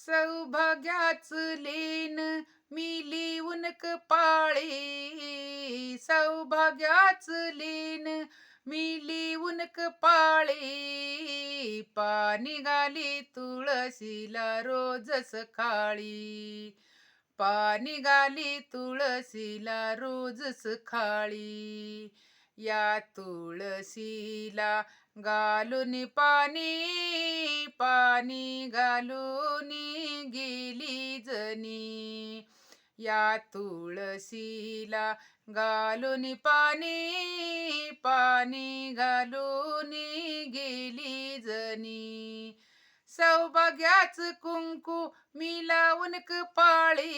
सौभाग्याच लेन मी लिहून कपाळी, सौभाग्याच लेन मी लिहून कपाळी, पाणी घाली तुळशीला रोज सकाळी, पाणी घाली तुळशीला रोज सकाळी. या तुळशीला घालून पाणी, पाणी घालून गेली जनी. या तुळशीला घालून पाणी, पाणी घालून गेली जनी. सौभाग्याच कुंकू मी लावून कपाळी,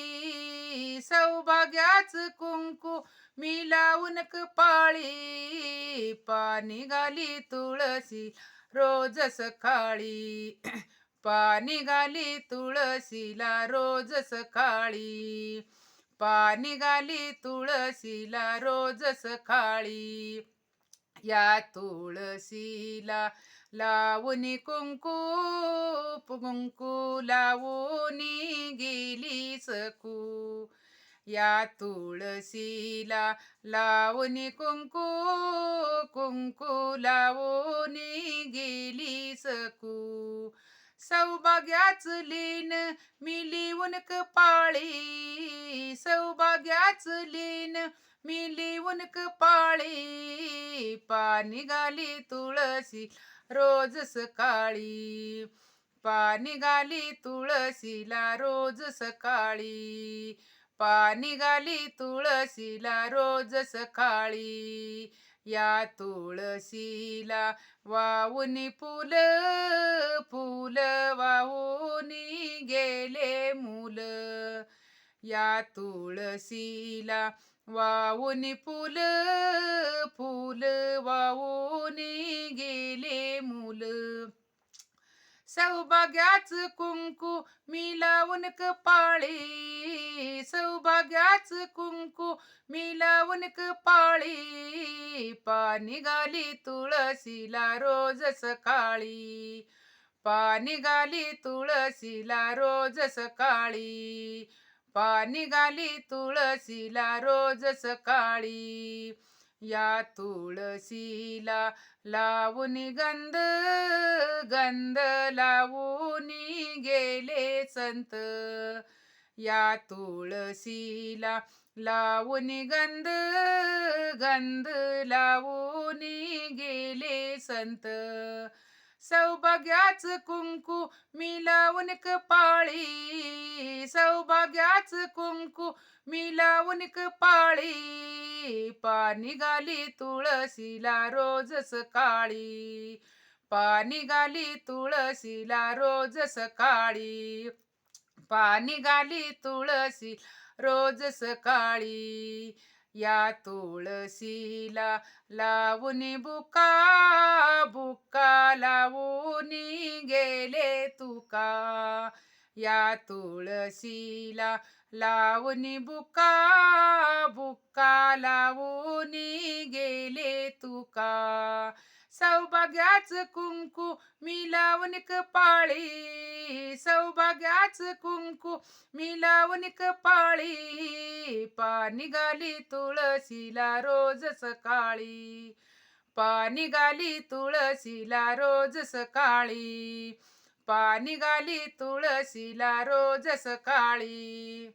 सौभाग्याच कुंकू मी लावून कपाळी, पाणी घाली तुळशी रोज सकाळी, पाणी घाली तुळशीला रोज सकाळी, पाणी घाली तुळशीला रोज सकाळी. या तुळशीला लावून कुंकू, कुंकू लावून गेली सकू. या तुळशीला लावून कुंकू, कुंकू लावून गेली सकू. सौभाग्याच लेन मी लिहून कपाळी, सौभाग्याच लेन मी लिहून कपाळी, पाणी घाली तुळशी रोज सकाळी, पाणी घाली तुळशीला रोज सकाळी, पाणी घाली तुळशीला रोज सकाळी. या तुळशीला वाहून फुल, फुल वाहून गेले मुल. या तुळशीला वाहून फुल, फुल वाहून गेले मुल. सौभाग्याच कुंकू मी लावून कपाळी, सौभाग्याच कुंकू मी लावून कपाळी, पाणी घाली तुळशीला रोज सकाळी, पाणी घाली तुळशीला रोज सकाळी, पाणी घाली तुळशीला रोज सकाळी. या तुळशीला लावून गंध, गंध लावून गेले संत. या तुळशीला लावून गंध, गंध लावून गेले संत. सौभाग्याच कुंकू मी लावून कपाळी, सौभाग्याच कुंकू मी लावून कपाळी, पाणी घाली तुळशीला रोज सकाळी, पाणी घाली तुळशीला रोज सकाळी, पाणी घाली तुळशी रोज सकाळी. या तुळशीला लावून बुका, बुका लावून गेले तुका. या तुळशीला लावून बुका, बुका लावून गेले तुका. सौभाग्याच कुंकू मी लावून कपाळी, सौभाग्याच कुंकू मी लावून कपाळी, पाणी घाली तुळशीला रोज सकाळी, पाणी घाली तुळशीला रोज सकाळी, पाणी घाली तुळशीला रोज सकाळी.